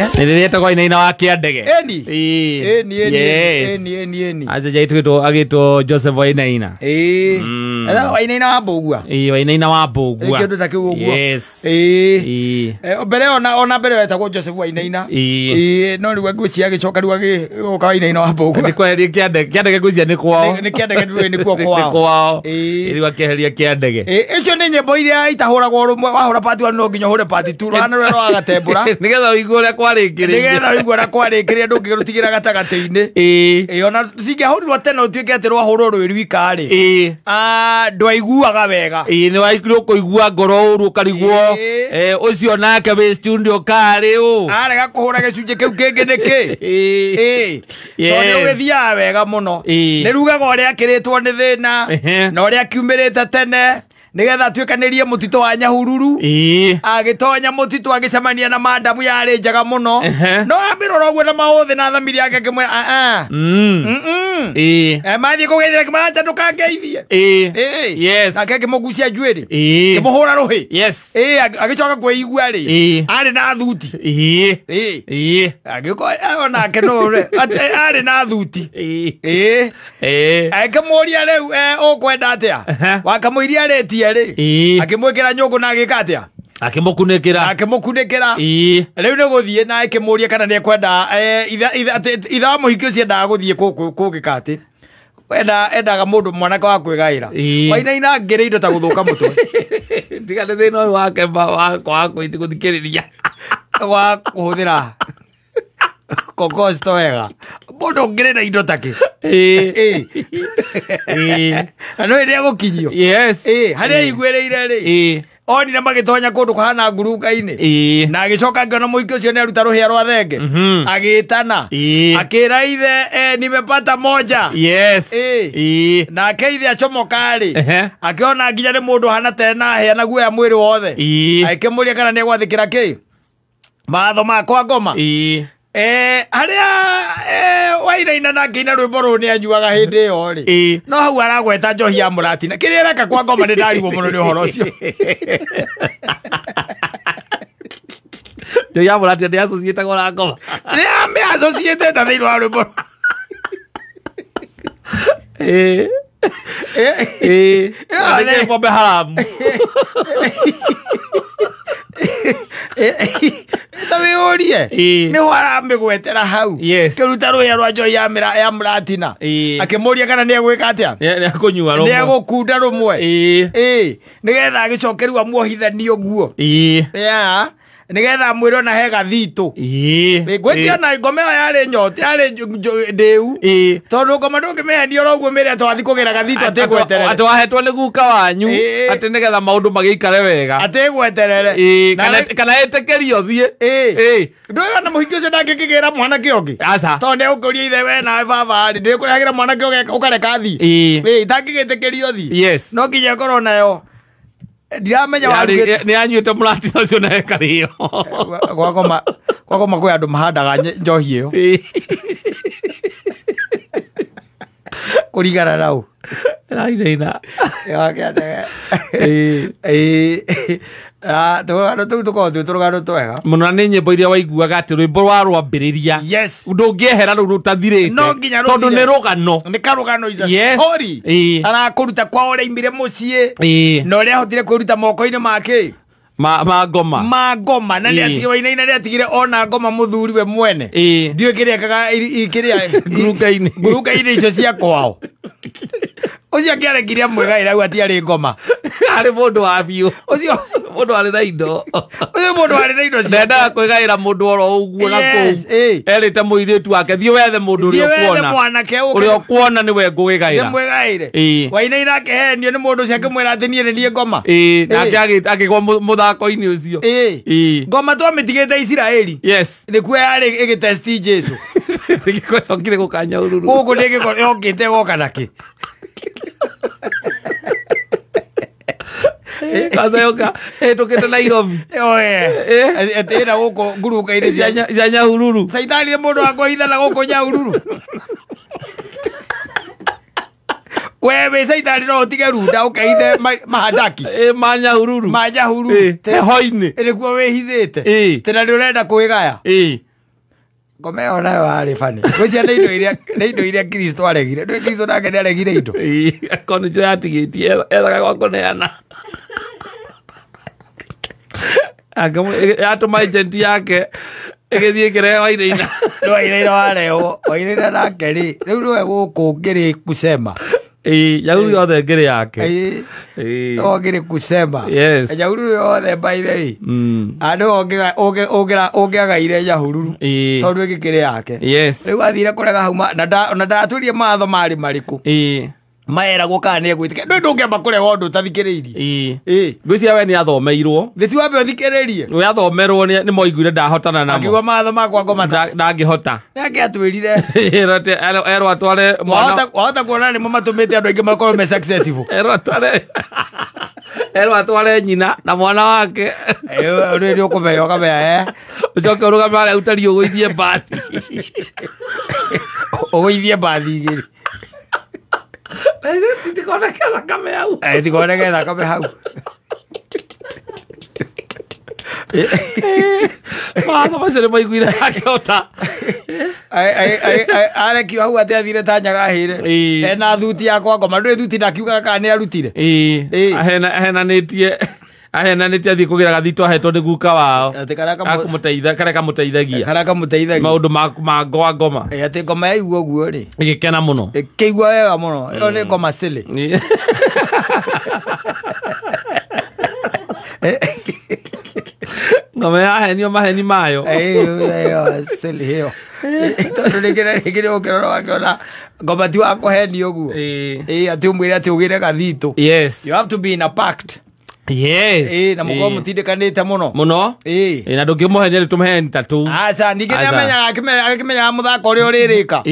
Nilileta kwa inaina wa kiandege. Eni. Eni. Aza jaitu agito Joseph wa inaina. Ala wa inaina wa bogua. Wa inaina wa bogua. Kendo take bogua. Yes. Obere ona bere wetagwo Joseph wa inaina. No ni waguci agicoka ru oka wa inaina wa bogua. Ni kwa kiandege gucia ni kwao. Ni kiandege ru ni kwao. Kwao. Ili wakeheria kiandege. Icio ni nyimbo iria itahuragwo rumwe wahura part 1 no nginya hure part 2 rana rero agatembura. Nigetha uigure kwarikire. Nigetha uigure kwarikire ndungirutigira gatagati-ini. Ona singiahurirwo tene utuike ati rwahurwo rwi rwika ri. Ndwaiguaga wega. Ni waikirwo kuigua ngoro uru karigwo. Ucio nake we studio kari u. Arega kuhura gicunje kiu kingi niki. Tondu githia wega muno. Ni rugaga uria akiritwo ni thina na uria kiumirite tene. Nigetha twikanirie mutito wa Nyahururu agitonya mutito agicemania na madamu yari njaga muno no ambirora gwe na maothe na thamiri yake kimwe mathi kugeithira kimacha ndukangeithie yes na keke mugucia njwiri kimuhura ruhi yes agicoka kweigua ri ari na thuti agiko ona kenore ari na thuti akamuria riu ukwenda atia wakamuiria reti akimwekera nyungu na agikatia akimukunikira riu ni guthie na akimuria kana ni kwenda itha muhikio ciendaga guthie kugikati endaga mundu mwanake wa kwigaira wa inaina ngire indo ta guthuka mutwe tigane thina uyu wake wa guthikiriria wa kuhuthira kokosto wega mundu ngire na indo take ano ire gukinyio yes haria igwereire ri oni na magitonya kundu kahana nguruka-ini na agicoka ngona muhiki ucio ni aruta ruhia rwa thenge agitana akira ithe nimepata moja yes na akeithe achomokari akiona nginya ni mundu hana tena hea na guoya mwiri wothe akimuria kana ni gwathikira ki matho makwa ngoma haria wairaina na ngina rwimbo ru ni anyuaga hindi iyo ri no hau aragweta njohi ya muratina kiria reka kwa ngoma ni ndarigwo muno ni uhoro ucio njohi ya muratina ni associate na ngoma ni ame associate ta thini wa rwimbo ni pombe haramu tawiurie ni wara migwetera hau kiruta ruya rwa njohi ya muratina akimuria kana ni egwika atia ni akunyua rumwe ni egukunda rumwe nigetha agicokerwa muohithanio guo nigetha mwiro na hega thitu ngwetia na ngome yari nyoti yari ndeu tondu ngoma ndungimehenia roguo mere atwathi kugira gathitu atigweterere atwahetwo ni guka wanyu ati nigetha maundu magiikare wega atigweterere kana etekerio thie nduga na muhiki ucio ndangikigira mwana kiongi tondu neukuria ithe we na baba ri ndikuragira mwana kiongi ukareka thi itangigitekerio thi no nginya ngoro nayo ndiramenya warugite ni anyuite muratina ucio na ekario gwakoma kwi andu mahandaga njohi iyo kurigana nau rainaina turugano tuu tukorwo twi turugano twega muno na ni nyimbo iria waiguaga ati rwimbo rwa rwambiriria ndungiehera ru rutathirite tondu ni rugano ni karugano is a story arakuruta kwa uria imire mucii na uria hotire kwiruta moko-ini make ngoma na ni atigire wainaina ni atigire ona ngoma muthuri we mwene ndio kirekaga ikiria nguruka-ini icio cia kwao ucio akiarekiria mwegaira au atiari ngoma ari mundu wa biu ucio mundu ari na indo ucio mundu ari na indo nenda kwigaira mundu oro uguo na ku erite muiritu wake thie wethe mundu uria kuona ni we ngugigaira mwegaire wainaina akehenio ni mundu ucio akimwira ati nie ni ngoma nake agigwa muthako-ini ucio ngoma twamitigite Israeli nikuo yari igitesti Jesu gicokire gukanya ururu guku ndigiko yokite goka naki kaza yoka tukite Nairobi etira guku nguruka-ini cia Nyahururu saitani ni mundu akohithana guku Nyahururu wewe saitani no utige runda ukeithe mahandaki Manyahururu heho-ini nikuo wihithite tena ni urenda kwigaya ngome ona wari fani gocia nä indo iria Kristo aregire ndå Kristo nake nä aregire indo akorwo nä yatigitie ethaga gwa kå neana yatå ma agent yake ĩgĩthiĩ ĩkĩrehe Wainaina no Wainaina warehwo Wainaina nake rĩ rĩu nĩwe gũkũ ngĩrĩ kusema Nyauru yothe ngĩrĩ yake no ngĩrĩ kusema Nyauru yothe by the way andũ ũngĩagaire Nyahururu tondũ ĩgĩkĩrĩ yake rĩu athire kũrega hauma na ndatũrie matho marĩ marĩkũ maeragwo kana nĩ egwĩtĩkia ndũngĩamba kũrega ũndũ ũtathikĩrĩirie ngwĩciria we nĩ athomeirwo thĩ wambe ũthikĩrĩrie we athomerwo nĩ moiguire ndahotana namo akiuga matho makwa ngomata ndangĩhota nake atwĩrire erwo atware wahota kuona nĩmo matũmĩte andũ aingĩ makorwo me successful erwo atware nyina na mwana wake rĩrĩ ũkũmenya ũkamenya ũcoke ũrũgame harĩa ũtari ũgũithie mbathi ũgũithie mbathi igĩrĩ tikoneke thakame hau tikoneke thakame hau matho macio nĩ maiguire akĩhota arekio hau atĩ athire ta nyagahĩre ena thuti yakwa ngoma ndũĩ thuti ndakiugaga kana nĩ arutire ahenanĩtie athiĩ kũgĩra gathito ahetwo nĩ guka wao karĩa kamũteithagia maũndũ ma ngoa ngoma atĩ ngoma yaigua ũguo rĩ ĩgĩkena mũno ĩkĩigua wega mũno ĩyo nĩ ngoma silly ngoma yahenio maheni mayo silly hiyo tondũ rĩngĩ ũkĩrora wakĩona ngoma ti wa kũhenio ũguo atĩ ũmwĩre atĩ ũgĩre gathito you have to be in a pact na mũkorwo mũtindĩkanĩte mũno na ndũngĩmũhenia nĩ tũmũheni ta tũu aca ningĩ nĩamenyaga mũthako ũrĩa ũrĩrĩka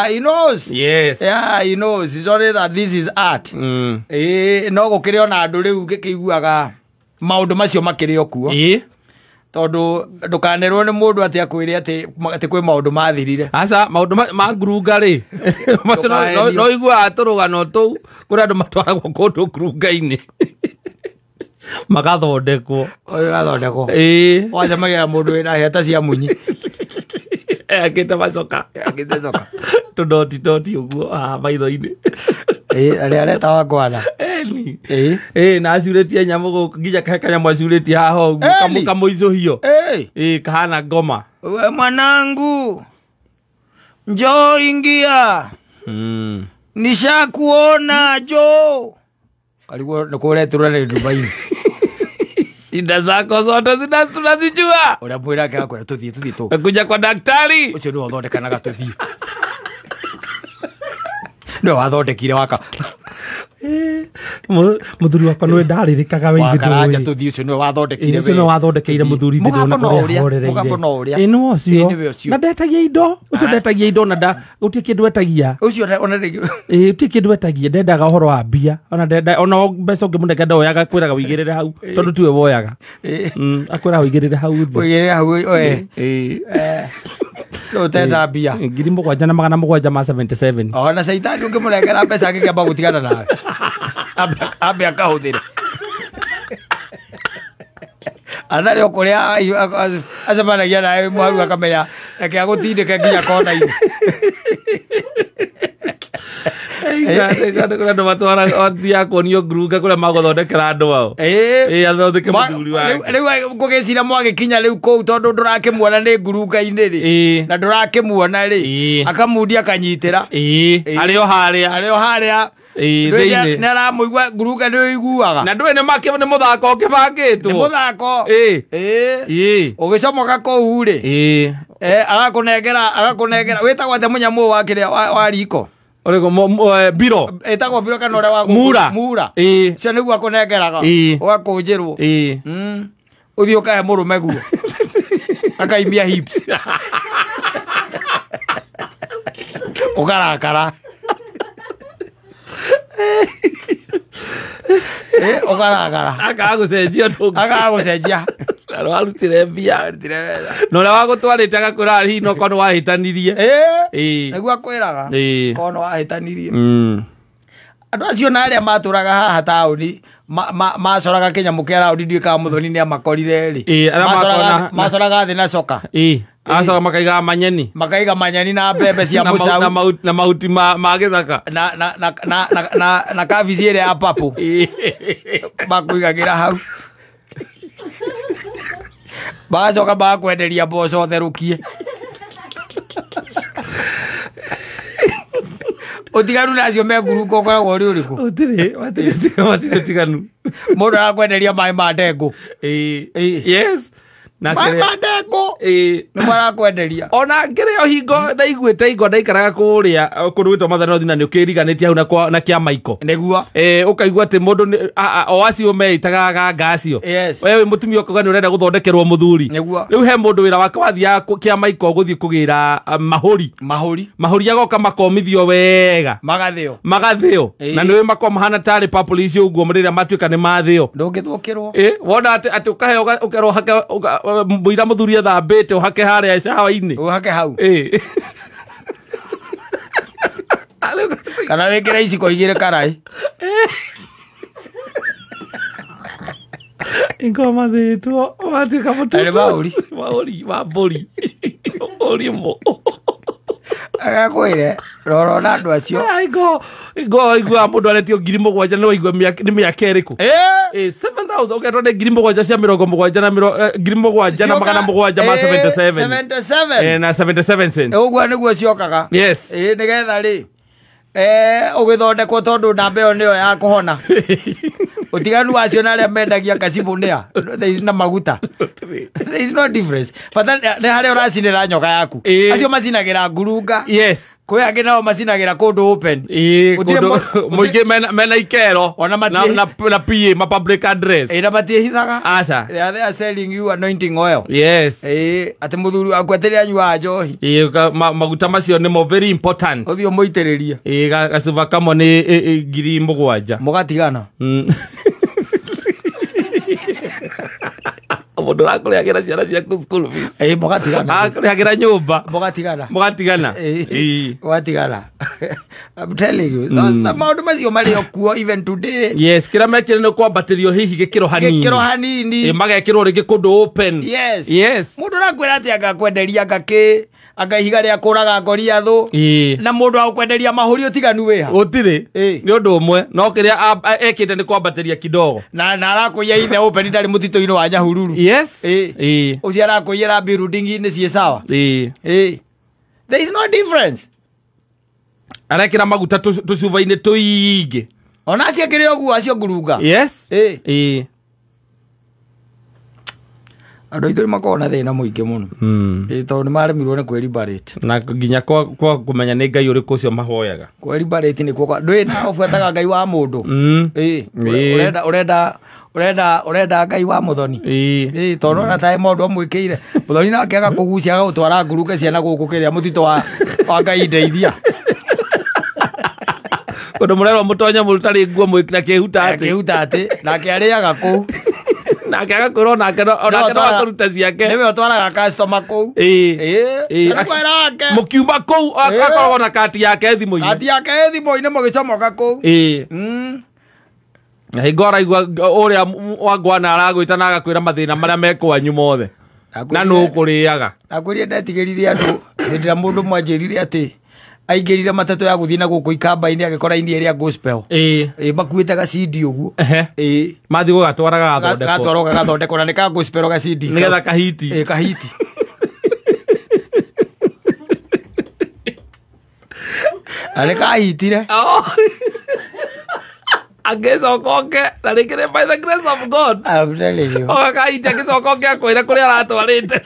he knows he's only that this is art no gũkĩrĩ ona andũ rĩu ngĩkĩiguaga maũndũ macio makĩrĩ o kuo tondũ ndũkanerwo nĩ mũndũ atĩ akwĩre atĩ kwĩ maũndũ mathirire aca maũndũ ma ngurunga rĩ no iguaga tũrũgano tũu kũrĩ andũ matwaragwo kũndũ ngurunga-inĩ magathondekwo wacemagia mũndũ wĩna heta cia munyi akĩte macoka tũndoti ũguo maitho-inĩ arĩa areta wa kwana na acurĩtie nyamũ gũkũ nginya kanyamũ acurĩtie haha ũguo kamũicũhio kahana ngoma we mwanangu njoo ingia nishakuona njoo alikuwa nakuletura na Dubai shida zako zote tunazijua unamwira yako na tuthie tu kuja kwa daktari ucio ndio wathondekanaga tuthie ndio wathondekire waka muthuri wakwa nĩwe ndarĩrĩkaga wakaraja tuthie ucio nĩwe wathondekire ucio nĩwe wathondekeire muthuri ndĩrona kũrĩa horereire no ucio na ndetagia indo ucio ndetagia indo na gũtirĩ kĩndũ etagia ucio ona gũtirĩ kĩndũ etagia ndendaga ũhoro wa mbia ona mbeca ũngĩmũnenga ndoyaga kwĩraga ũigĩrĩre hau tondũ tiwe woyaga akwĩraga ũigĩrĩre hau utenda mbia 7,777 ona caitani ũngĩmũnengera mbeca angĩkĩamba gũtigana nawe ambe akahũthĩre atharĩ o kũrĩa acemanagia nawe mwaru akamenya reke agũtindĩke nginya kona-inĩ andũ matwara thia kuonio ngurunga kũrĩa magũthondekera andũ ao athondeke mũthuri wake rĩu ngũgĩcira mwagĩkinya rĩu kũu tondũ ndũrakĩmuona nĩ ngurunga-inĩ rĩ na ndũrakĩmuona rĩ akamundia akanyitĩra arĩ o harĩa nĩ aramũigua ngurunga nĩ ũiguaga na ndũĩ nĩ mũthako ũkĩbangĩtwo nĩ mũthako ũgĩcomoka kũu rĩ agakũnengera wĩtagwo atĩ mũnyamũ ũyũ wa kĩrĩa wa riko biro etagwo biro kana ũrĩa wa mura cio nĩguo akũnengeraga ũgakũnjĩrwo ũthiĩ ũkahe mũrũme guo akaimia hips ũkarakara ũkarakara akagũcenjia arutire mbia na ũrĩa wagũtwarĩte agakwĩra hihi no korwo nĩwahĩtanirie nĩguo akwĩraga korwo nĩwahĩtanirie andũ acio na arĩa matũraga haha taũni macoraga kĩnyamũ kĩa raũndi ndiũĩ kana Mũthoni nĩ amakorire rĩ macoraga thĩ na coka Asa makaiga manyeni. Makaiga manyeni na mbembe cia mucau. Na mahuti ma githaka. Na kabici ĩrĩa ya papo. Makuigagira hau. Bacoka bakwenderia mboco therukie. Utiganu nacio me nguruko ukoragwo uri uriku. Watire tiganu. Mundu arakwenderia mai ma ndengu. Yes. Na mai ma ndengu. Ni marakwenderia. Ona ngirio hingo ndaiguite hingo ndaikaraga kuria kurugitwo mathano thina ni ukiriganitie hau na kia maiko. Niguo. Ukaigua ati mundu o acio meitaga gacio. Wewe mutumia ukauga ni urenda guthondekerwo muthuri. Riu he mundu wira wake wathia kia maiko guthii kugira mahuri agoka makomithio wega magathio na niwe makoma hana tari papolisi uguo murira matuika ni mathio ndungithukirwo wona ati ukahe ukerwo hake muira muthuri athambite uhake haria shawa-ini uhake hau kana wekera iciko igire karai ingoma zetu watika mututu mauri orimo agakwire roro na andu acio igua mundu aretio 7,000 no igua ni miaka iriku 7,000 ugetwo ni 7,000 cia 70 na 7,000 na magana 7 ma 77 na 77 cents ugua niguo ciokaga yes nigetha ri ugithondekwo tondu namba iyo niyo ya kuhona utiganu wacio na aria mendagia kasibu nia na maguta there is no difference fata ni haria uracinira nyoka yaku acio macinagira ngurunga yes kwe angi nao macinagira kundu open muingi mena ikero na PA ma public address na matiehithaga asa they are selling you anointing oil yes ati muthuru wakwa tiri anyua njohi maguta macio ni mo very important uthio muitiriria gasuva kamo ni 7,000 mugatigana mundu akureagira ciana ciaku school fees mugatigana akureagira nyumba mugatigana mugatigana I'm telling you the maundu macio mari okuo even today yes kira mekire no kwambatirio hihi gikiro hanini magekirwo ringi kundu open yes mundu arakwira ati agakwenderia ngaki agaihiga ria kuraga ngoria thu na mundu agukwenderia mahuri utiganu wiha utiri ni undu umwe no kiria ekite ni kwambatiria kidogo na arakuya ithe open ndari mutito-ini wa Nyahururu yes ucio arakuyira building ni cie sawa there is no difference arekira maguta tucuva-ini tuingi ona aciekire oguo acio ngurunga yes andu aitu makoragwo na thina muingi muno tondu ni maremirwo ni kwĩlimbarate na nginya kwa kumenya ni ngai uriku ucio mahoyaga kwĩlimbarate ni kuo ndui na ubuataga ngai wa mundu urenda ngai wa muthoni tondu na tae mundu amwikire muthoni nake agakugucia agagutwara ngurunga ciana guku kiria mutito wa ngai ndeithia kundu murerwo mutonya murutari nguo mwikira kihuta ati nake ariaga kuu nake agakorwo nake no akuruta ciake niwe utwaraga customer kuu mukiuma kuu akoragwo na kati yake thimũ-inĩ mũgĩcomoka kuu hingo araigua ũrĩa wangwana aragwĩta na agakwĩra mathĩna marĩa mekwanyu mothe na nũ ũkũrĩaga nakwĩria ndetigĩrire andũ hĩndĩ ĩrĩa mũndũ ũmwe anjĩrire atĩ aingĩrire matatũ ya gũthiĩ na gũkũ ikamba-inĩ agĩkora ini ĩrĩa gospel makuĩte gacindi ũguo mathiĩ gũgatwaraga gatwarwo gagathondekwo na nĩ ka gospel gacindi nĩgetha kahiti kahiti arĩ kahitire agĩcokoke na rĩngĩ nĩ by the grace of God ogakahiti agĩcokoke akwĩre kũrĩa aratwarĩte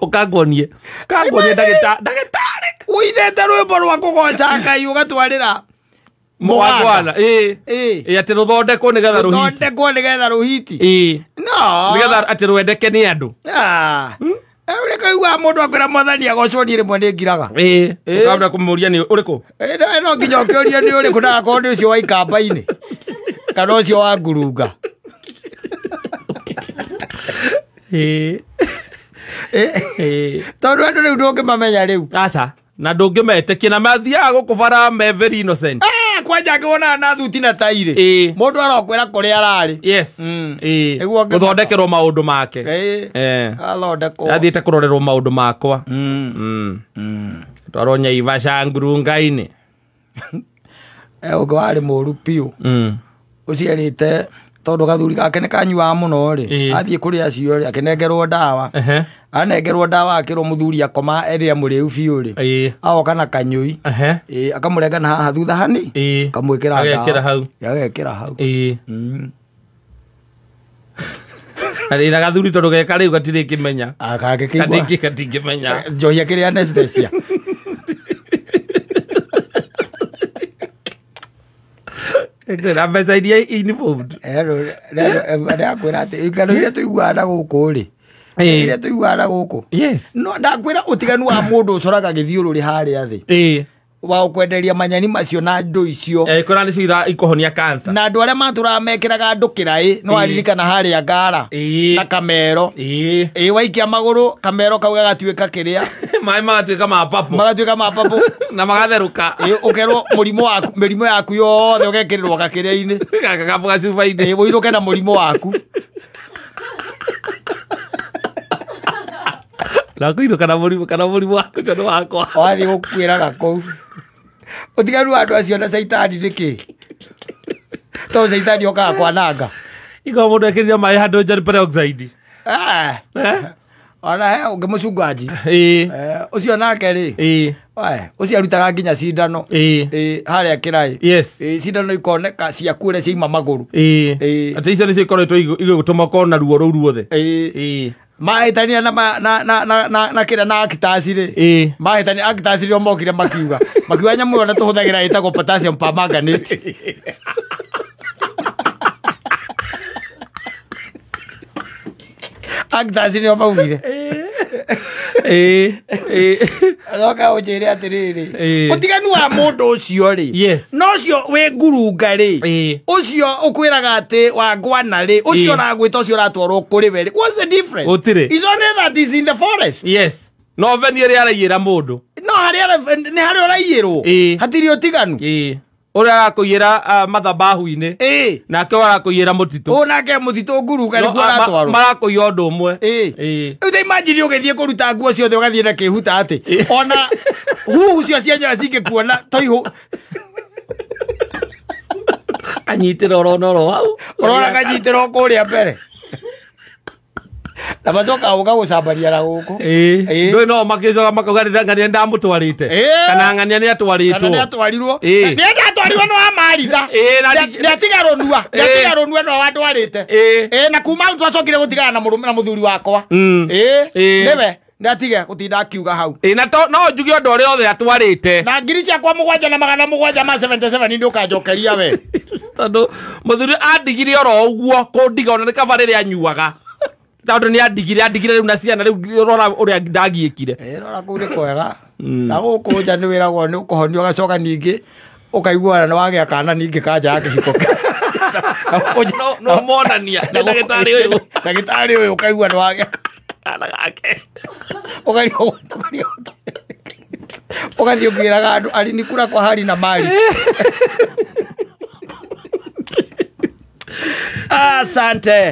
ukangonie ndagĩtarĩ uinete rwĩmbo rwa kũgoca Ngai ũgatwarĩra mwana atĩ rũthondekwo nĩgetha rũhiti nĩgetha atĩ rwendeke nĩ andũ Ule kaigua mundu akwira mwathani agocwo ni rimwe ni ngiraga ukamenya kumuria ni uriku no nginya ukioria ni uriku na ko ndi ucio wa ikamba-ini kana ucio wa ngurunga tondu andu riu ndungimamenya riu aca na ndungimetekia na mathiaga gukubara me very innocent kwanja ngona na thuti na tairi mundu arokwira kuria arari yes guthondekerwo maundu make athondekwo athiite kurorerwo maundu makwa twaronya Ivasha ngurungaini ugo ari muru piu uciarite tondu gathuri gake ni kanyua muno ri athie kuria cio ri akenengerwo ndawa anengerwo ndawa akirwo muthuri akoma eria muriu biu ri aoka na kanyui akamurenga na haha thutha hani kamwikira ndawa agekira hau ari na gathuri tondu geka riu gatire kimenya katingimenya njohia kiria anesthesia na mbeca iria involved ndakwira ati ngano iria tuiguana guku ri iria tuiguana guku no ndakwira utiganu wa mundu ucoraga githiururi haria thi wa ukwenderia manyani macio na ndu icio kora ni cira ikohonia cancer na andu aria maturamekiraga ndukira no aririkana haria ngara na kamero waikia maguru kamero kauga gatuika kiria mai magatuika mapapu na magatheruka ukerwo murimu yaku yothe ugekirirwo gakiria-ini gakabuga cuba-ini wiruke na murimu waku nakuiruka na murimu waku cono wakwa wathi gukwiraga kou utiganu andu acio na caitani niki to caitani okaga kwananga igo mundu ekirire mai handu njari peroxide ona he ungimucungaji ucio nake ri ucio arutaga nginya cindano haria kirai cindano ikoneka ciaku uria ciaima maguru ati icio nicio ikoretwo igigutuma ukorwo na ruo rou ruothe mahitania na kira na akitasi ri mahitania akitasi ri omokire makiuga nyamu ona tuhuthagira itago potassium permanganate akitasi ri omaugire Azoka ujire atiriri utiganu wa mundu ucio ri no cio we ngurunga ri ucio ukwiraga ati wa ngwana ri ucio ragwita ucio ratwarwo kuri we ri what's the difference utire is only that is in the forest no veni ri arayira mundu no ni hari urayirwo hatiri utiganu ura akuyira mathabahu-ini nake arakuyira mutitu nake mutitu ngurunga ni kuratwarwo marakuya undu umwe uthi imagine ugithie kuruta nguo ciothe ugathie na kihuta ati ona huhu cio cianyaga cingikuona toihu kanyitira oronoro hau urona kanyitira kuria mbere na macoka uga gucambaria na guku ndui no makicoka makauga ngania ndamutwarite kana ngania ni atwarirwo ni atwarirwo no amaritha ni atigarunua no watwarite na kuma au twacokire gutigana na muthuri wakwa niwe ndatige gutinda akiuga hau na no njuge undu uria othe atwarite na ngiri ciakwa 7,700 ma 77 ndi ukanjokeria we tondu muthuri andigire oro uguo kundiga ona ni kaba riria anyuaga tondu ni andigire riu na ciana riu rora uria ndagiikire rora kuu ni kwega na guku nja ni wiragwo ni ukuhonio gacoka ningi ukaiguana ni wagia kana ningi kanja yake hiko no monania ndagitari uyu ukaigua ni wagia kana gake ugathie ukiraga andu alinikura kwa hali na mali asante